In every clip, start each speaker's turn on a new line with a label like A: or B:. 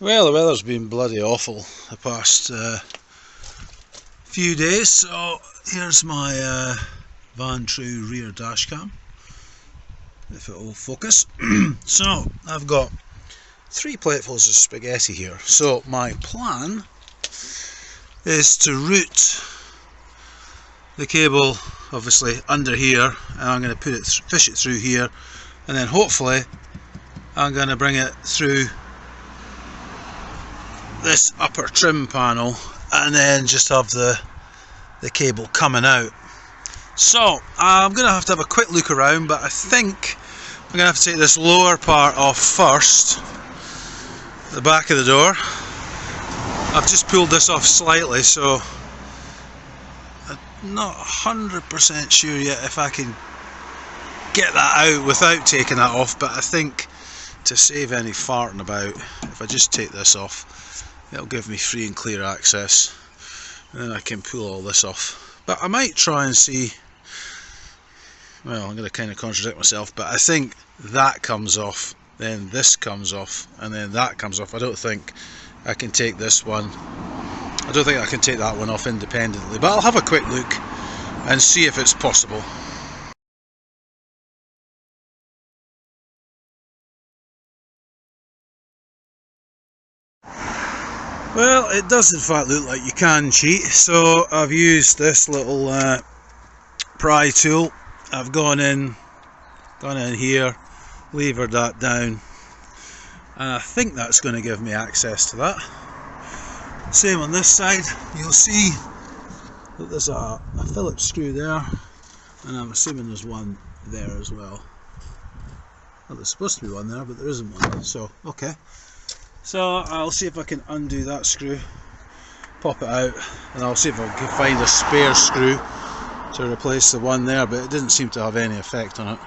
A: Well, the weather's been bloody awful the past few days, so here's my VANTRUE rear dashcam, if it will focus. So I've got 3 platefuls of spaghetti here, so my plan is to route the cable obviously under here, and I'm going to fish it through here, and then hopefully I'm going to bring it through this upper trim panel and then just have the cable coming out. So I'm going to have a quick look around, but I think I'm going to have to take this lower part off first, the back of the door. I've just pulled this off slightly, so I'm not 100% sure yet if I can get that out without taking that off, but I think to save any farting about, if I just take this off, it'll give me free and clear access, and then I can pull all this off. But I might try and see, well, I'm going to kind of contradict myself, but I think that comes off, then this comes off, and then that comes off. I don't think I can take this one, I don't think I can take that one off independently, but I'll have a quick look and see if it's possible. Well, it does in fact look like you can cheat, so I've used this little pry tool. I've gone in here, levered that down, and I think that's going to give me access to that. Same on this side, you'll see that there's a Phillips screw there, and I'm assuming there's one there as well. Well, there's supposed to be one there, but there isn't one, so okay. So I'll see if I can undo that screw, pop it out, and I'll see if I can find a spare screw to replace the one there, but it didn't seem to have any effect on it.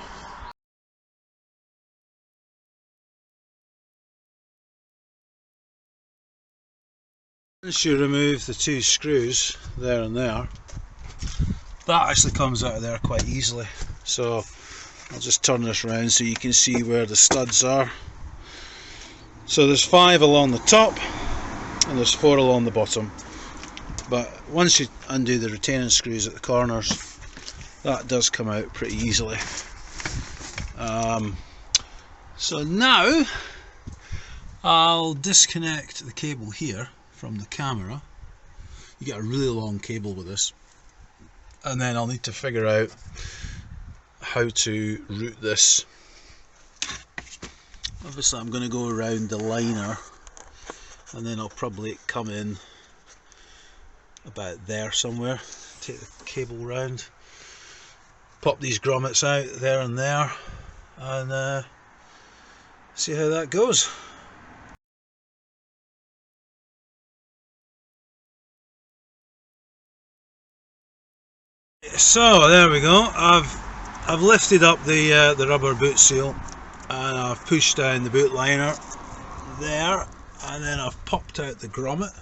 A: Once you remove the 2 screws there and there, that actually comes out of there quite easily. So I'll just turn this around so you can see where the studs are. So there's 5 along the top and there's 4 along the bottom, but once you undo the retaining screws at the corners, that does come out pretty easily. So now I'll disconnect the cable here from the camera. You get a really long cable with this, and then I'll need to figure out how to route this. Obviously I'm going to go around the liner, and then I'll probably come in about there somewhere, take the cable round, pop these grommets out there and there, and see how that goes. So there we go, I've lifted up the rubber boot seal, and I've pushed down the boot liner there, and then I've popped out the grommet,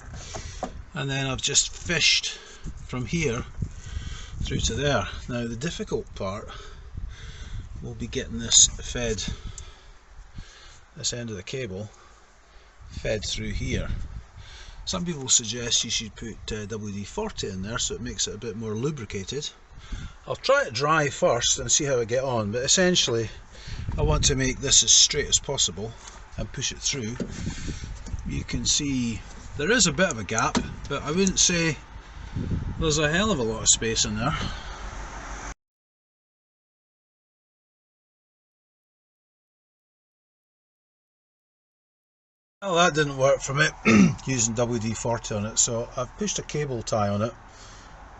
A: and then I've just fished from here through to there. Now the difficult part will be getting this end of the cable fed through here. Some people suggest you should put WD-40 in there so it makes it a bit more lubricated. I'll try it dry first and see how I get on, but essentially I want to make this as straight as possible and push it through. You can see there is a bit of a gap, but I wouldn't say there's a hell of a lot of space in there. Well, that didn't work for me using WD-40 on it, so I've pushed a cable tie on it,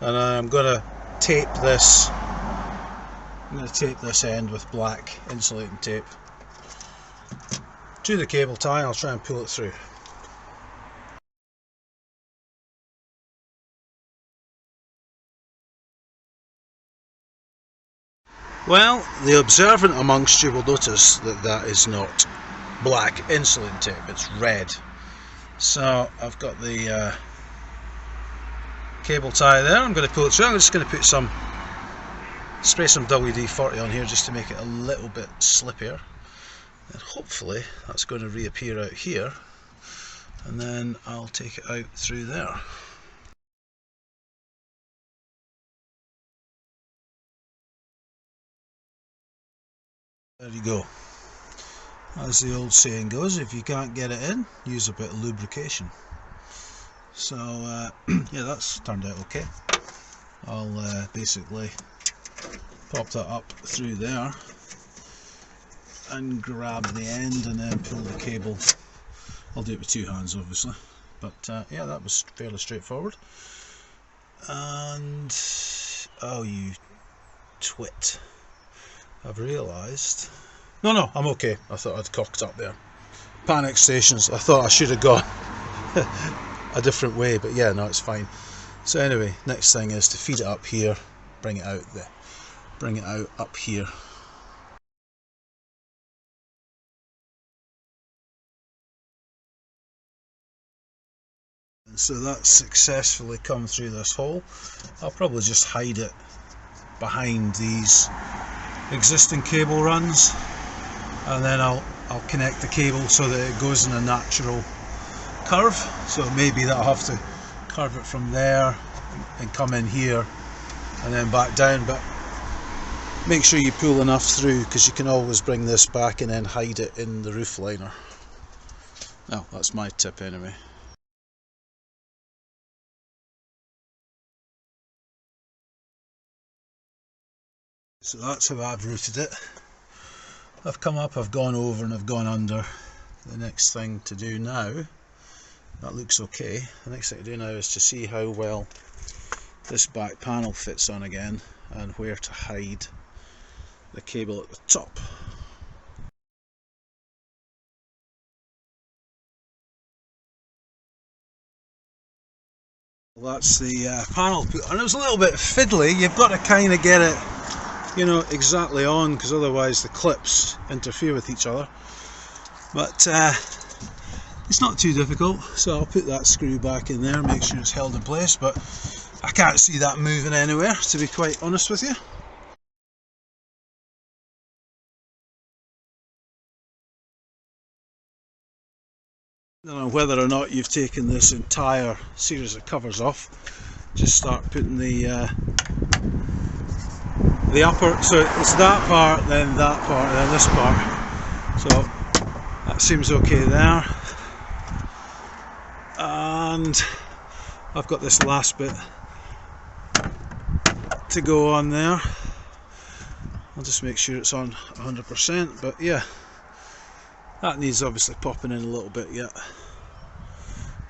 A: and I'm going to tape this. I'm going to tape this end with black insulating tape to the cable tie. I'll try and pull it through. Well, the observant amongst you will notice that that is not black insulating tape, it's red. So I've got the cable tie there. I'm going to pull it through. I'm just going to put spray some WD-40 on here just to make it a little bit slippier, and hopefully that's going to reappear out here, and then I'll take it out through there. There you go. As the old saying goes, if you can't get it in, use a bit of lubrication. So yeah, that's turned out okay. I'll basically pop that up through there and grab the end and then pull the cable. I'll do it with two hands obviously, but yeah, that was fairly straightforward. And oh, you twit, I've realised, no, I'm okay. I thought I'd cocked up there. Panic stations, I thought I should have gone a different way, but yeah, no, it's fine. So anyway, next thing is to feed it up here, bring it out there, bring it out up here. And so that's successfully come through this hole. I'll probably just hide it behind these existing cable runs, and then I'll connect the cable so that it goes in a natural curve. So maybe that I'll have to curve it from there and come in here and then back down, but make sure you pull enough through, because you can always bring this back and then hide it in the roof liner. Well, that's my tip anyway. So that's how I've routed it. I've come up, I've gone over and I've gone under. The next thing to do now, that looks okay, the next thing to do now is to see how well this back panel fits on again and where to hide the cable at the top. Well, that's the panel put on. It was a little bit fiddly. You've got to kind of get it, you know, exactly on, because otherwise the clips interfere with each other. But it's not too difficult. So I'll put that screw back in there, make sure it's held in place, but I can't see that moving anywhere, to be quite honest with you. I don't know whether or not you've taken this entire series of covers off. Just start putting the upper, so it's that part, then that part, then this part. So that seems okay there. And I've got this last bit to go on there. I'll just make sure it's on 100%, but yeah, that needs obviously popping in a little bit yet,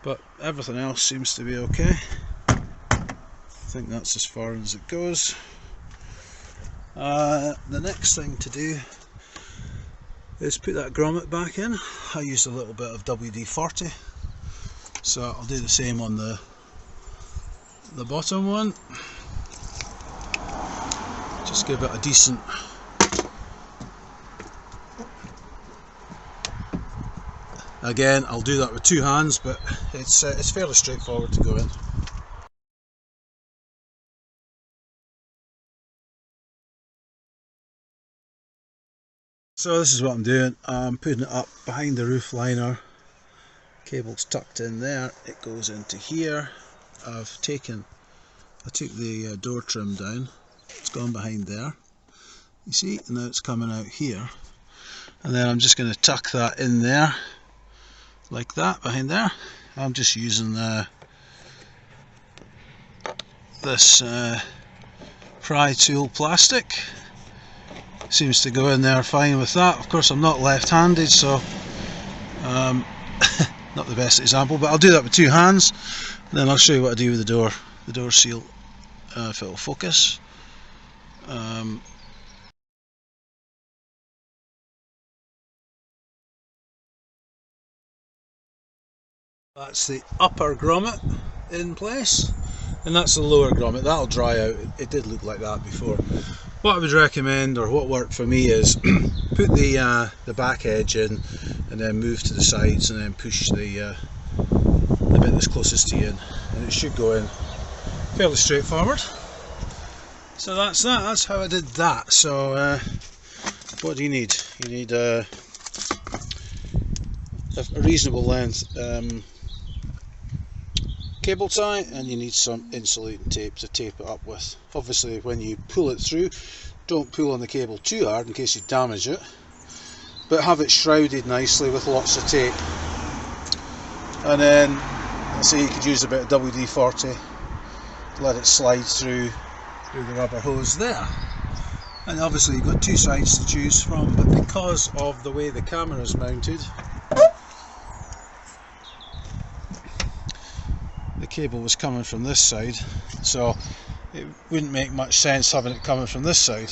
A: but everything else seems to be okay. I think that's as far as it goes. The next thing to do is put that grommet back in. I used a little bit of WD-40, so I'll do the same on the bottom one. Just give it a decent again, I'll do that with two hands, but it's fairly straightforward to go in. So this is what I'm doing. I'm putting it up behind the roof liner. Cable's tucked in there. It goes into here. I took the door trim down. It's gone behind there. You see, and now it's coming out here. And then I'm just going to tuck that in there, like that, behind there. I'm just using this pry tool plastic. Seems to go in there fine with that. Of course, I'm not left-handed, so not the best example, but I'll do that with two hands. Then I'll show you what I do with the door seal, if it will focus. That's the upper grommet in place, and that's the lower grommet. That'll dry out. It did look like that before. What I would recommend, or what worked for me, is put the back edge in and then move to the sides and then push the bit that's closest to you in, and it should go in fairly straightforward. So that's that. That's how I did that. So what do you need? You need a reasonable length cable tie, and you need some insulating tape to tape it up with. Obviously when you pull it through, don't pull on the cable too hard in case you damage it, but have it shrouded nicely with lots of tape. And then, let's say you could use a bit of WD-40, let it slide through the rubber hose there. And obviously you've got two sides to choose from, but because of the way the camera is mounted, the cable was coming from this side, so it wouldn't make much sense having it coming from this side.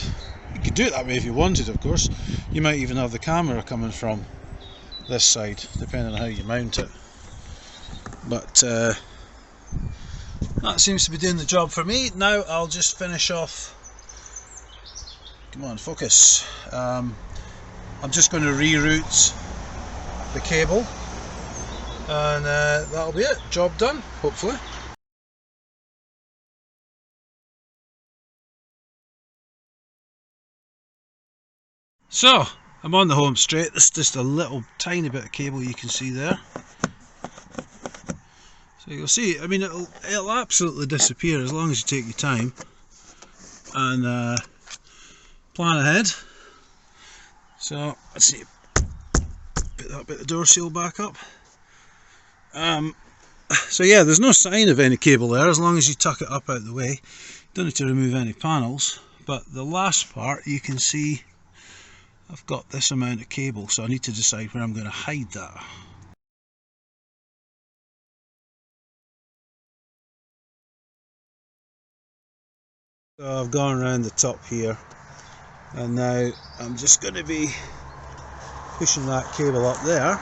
A: You could do it that way if you wanted, of course. You might even have the camera coming from this side, depending on how you mount it. But that seems to be doing the job for me. Now I'll just finish off. Come on, focus. I'm just going to reroute the cable, and that'll be it. Job done, hopefully. So I'm on the home straight. This is just a little tiny bit of cable you can see there. So you'll see, I mean, it'll absolutely disappear as long as you take your time and plan ahead. So let's see, put that bit of door seal back up. So yeah, there's no sign of any cable there as long as you tuck it up out of the way. You don't need to remove any panels, but the last part you can see I've got this amount of cable, so I need to decide where I'm going to hide that. So I've gone around the top here, and now I'm just going to be pushing that cable up there,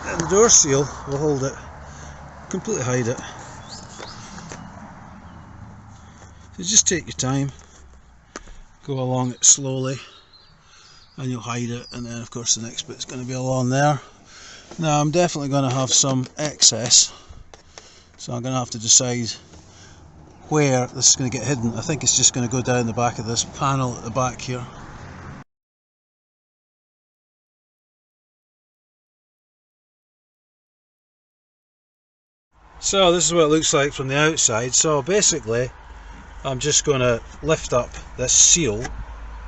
A: and the door seal will hold it, completely hide it. So just take your time, go along it slowly, and you'll hide it. And then of course the next bit's going to be along there. Now I'm definitely going to have some excess, so I'm going to have to decide where this is going to get hidden. I think it's just going to go down the back of this panel at the back here. So this is what it looks like from the outside. So basically I'm just going to lift up this seal,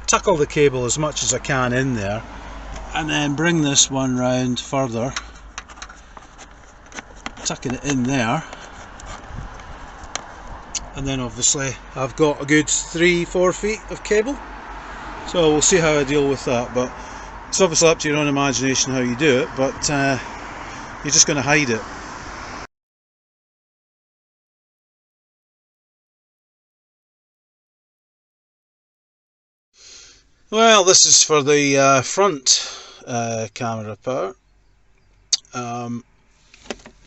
A: tuck all the cable as much as I can in there, and then bring this one round further, tucking it in there. And then obviously I've got a good 3-4 feet of cable, so we'll see how I deal with that. But it's obviously up to your own imagination how you do it, but you're just going to hide it. Well, this is for the front camera part.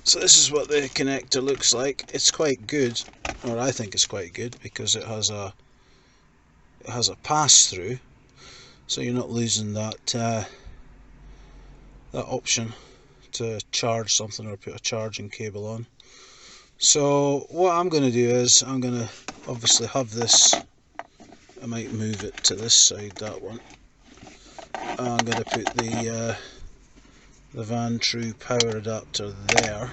A: So this is what the connector looks like. It's quite good, or I think it's quite good, because it has a pass through, so you're not losing that that option to charge something or put a charging cable on. So what I'm going to do is I'm going to obviously have this. I might move it to this side, that one. I'm going to put the VANTRUE power adapter there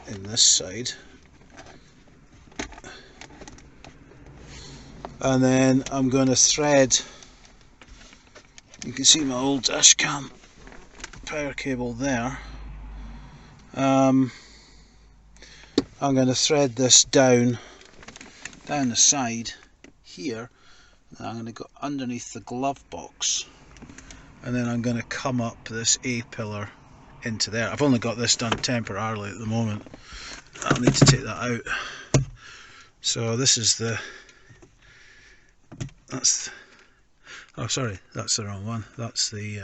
A: in this side, and then I'm going to thread, you can see my old dashcam power cable there. I'm going to thread this down the side here, and I'm going to go underneath the glove box, and then I'm going to come up this A pillar into there. I've only got this done temporarily at the moment. I'll need to take that out. So this is oh sorry, that's the wrong one. That's the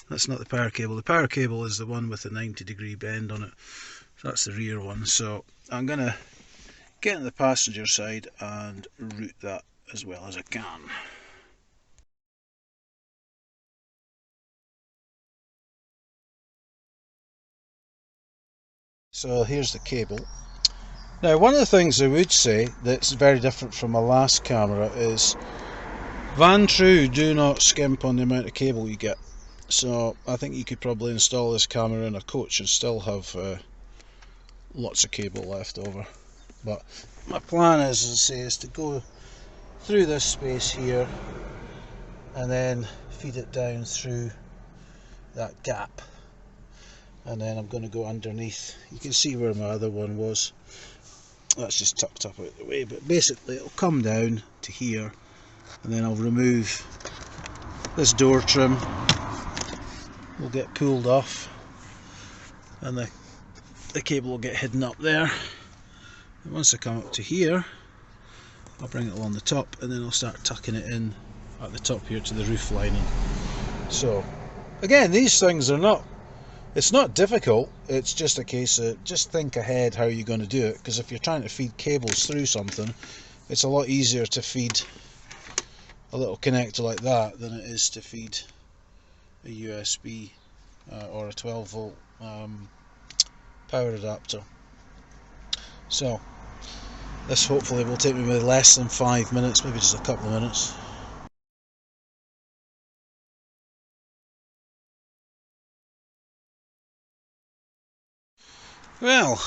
A: that's not the power cable. The power cable is the one with the 90-degree bend on it. So that's the rear one. So I'm going to get on the passenger side and route that as well as I can. So here's the cable. Now, one of the things I would say that's very different from my last camera is VANTRUE do not skimp on the amount of cable you get. So I think you could probably install this camera in a coach and still have lots of cable left over. But my plan is, as I say, is to go through this space here and then feed it down through that gap, and then I'm going to go underneath. You can see where my other one was. That's just tucked up out the way, but basically it'll come down to here, and then I'll remove this door trim. Will get pulled off, and the cable will get hidden up there. And once I come up to here, I'll bring it along the top, and then I'll start tucking it in at the top here to the roof lining. So again, these things are not, it's not difficult, it's just a case of just think ahead how you're going to do it, because if you're trying to feed cables through something, it's a lot easier to feed a little connector like that than it is to feed a USB or a 12 volt power adapter. So this hopefully will take me maybe less than 5 minutes, maybe just a couple of minutes. Well,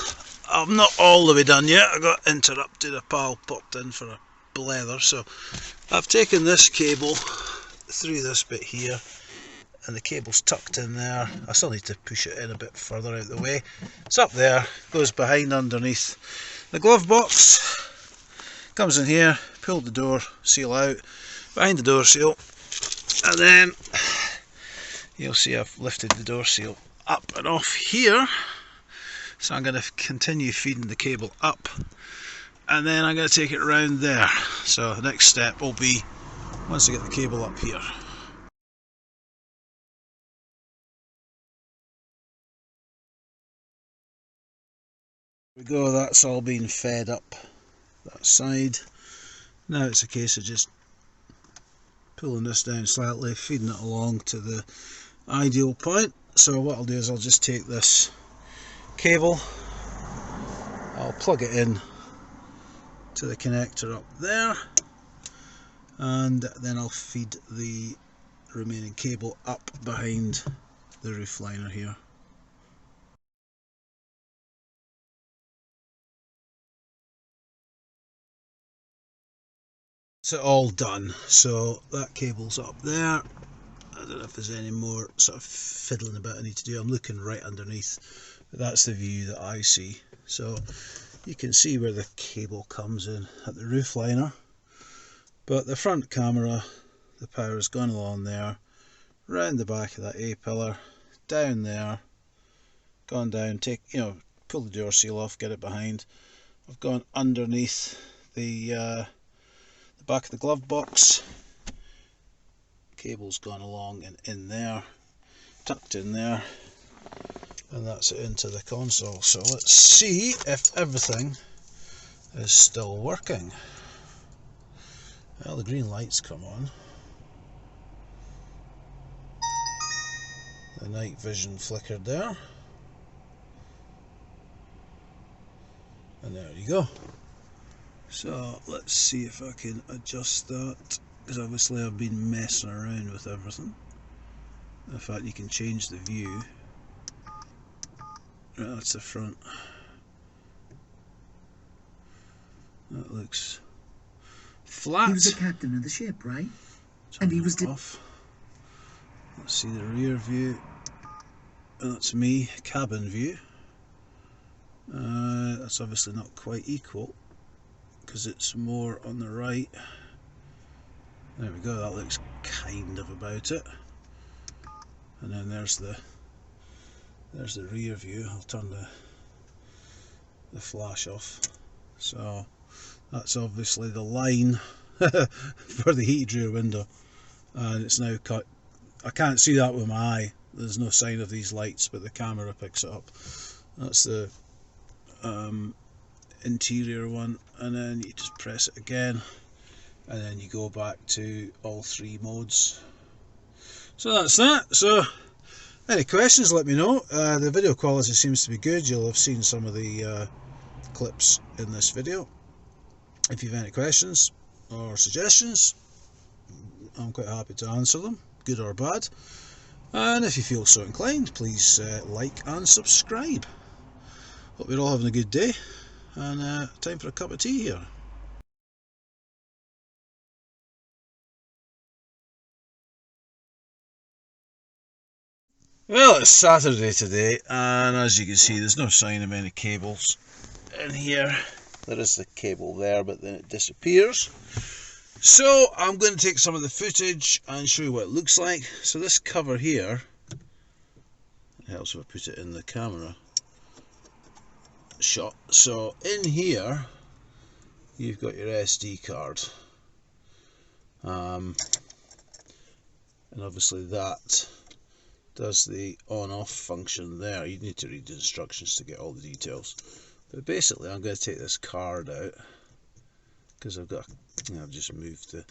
A: I'm not all the way done yet. I got interrupted. A pal popped in for a blether, so I've taken this cable through this bit here, and the cable's tucked in there. I still need to push it in a bit further out the way. It's up there, goes behind underneath the glove box, comes in here, pulled the door seal out, behind the door seal, and then you'll see I've lifted the door seal up and off here. So I'm going to continue feeding the cable up, and then I'm going to take it around there. So the next step will be once I get the cable up here. There we go, that's all been fed up that side. Now it's a case of just pulling this down slightly, feeding it along to the ideal point. So what I'll do is I'll just take this cable, I'll plug it in to the connector up there, and then I'll feed the remaining cable up behind the roof liner here. It's all done, so that cable's up there. I don't know if there's any more sort of fiddling about I need to do. I'm looking right underneath. That's the view that I see. So you can see where the cable comes in at the roof liner, but the front camera, the power has gone along there, round the back of that A-pillar, down there, gone down, pull the door seal off, get it behind. I've gone underneath the back of the glove box, cable's gone along and in there, tucked in there, and that's it into the console. So let's see if everything is still working. Well, the green lights come on, the night vision flickered there, and there you go. So let's see if I can adjust that, because obviously I've been messing around with everything. In fact, you can change the view. Right, that's the front. That looks flat.
B: He was the captain of the ship, right? And he was
A: off. Let's see the rear view. That's me, cabin view. That's obviously not quite equal, because it's more on the right. There we go, that looks kind of about it. And then there's the rear view. I'll turn the flash off. So that's obviously the line for the heated rear window, and it's now cut. I can't see that with my eye. There's no sign of these lights, but the camera picks it up. That's the interior one, and then you just press it again, and then you go back to all three modes. So that's that. So any questions, let me know. The video quality seems to be good. You'll have seen some of the clips in this video. If you have any questions or suggestions, I'm quite happy to answer them, good or bad. And if you feel so inclined, please like and subscribe. Hope you're all having a good day, and time for a cup of tea here. Well, it's Saturday today, and as you can see, there's no sign of any cables in here. There is the cable there, but then it disappears. So I'm going to take some of the footage and show you what it looks like. So this cover here, it helps if I put it in the camera shot. So in here, you've got your SD card, and obviously that does the on-off function there. You need to read the instructions to get all the details. But basically, I'm going to take this card out because I've just moved the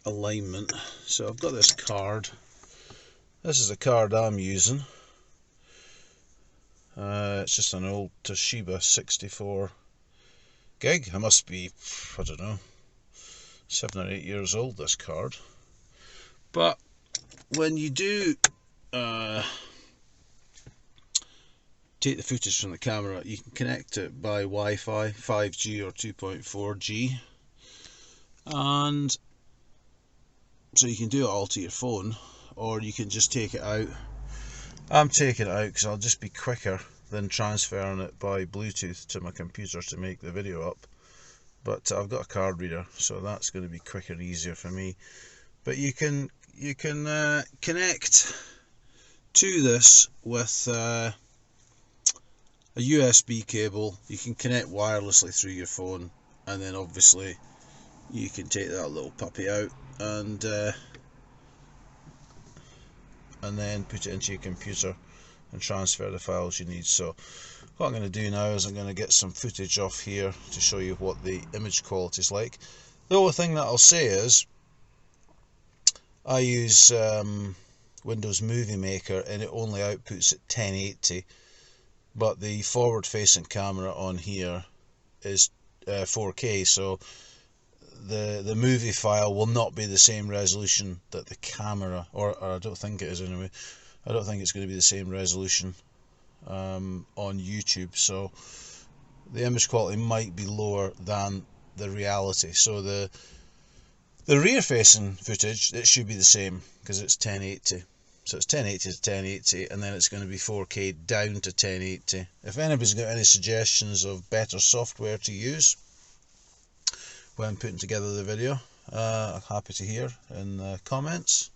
A: alignment. So I've got this card. This is the card I'm using. It's just an old Toshiba 64 gig. I must be, I don't know, 7 or 8 years old, this card. But when you do take the footage from the camera, you can connect it by Wi-Fi, 5G or 2.4G, and so you can do it all to your phone, or you can just take it out. I'm taking it out because I'll just be quicker than transferring it by Bluetooth to my computer to make the video up. But I've got a card reader, so that's going to be quicker and easier for me. But you can connect to this with a USB cable. You can connect wirelessly through your phone, and then obviously you can take that little puppy out and then put it into your computer and transfer the files you need. So what I'm going to do now is I'm going to get some footage off here to show you what the image quality is like. The only thing that I'll say is I use Windows Movie Maker, and it only outputs at 1080, but the forward facing camera on here is 4K, so the movie file will not be the same resolution that the camera, or I don't think it is anyway. I don't think it's going to be the same resolution on YouTube, so the image quality might be lower than the reality. So the rear facing footage, it should be the same because it's 1080. So it's 1080 to 1080, and then it's going to be 4K down to 1080. If anybody's got any suggestions of better software to use when putting together the video, I'm happy to hear in the comments.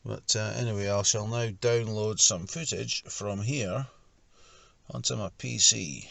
A: But anyway, I shall now download some footage from here onto my PC.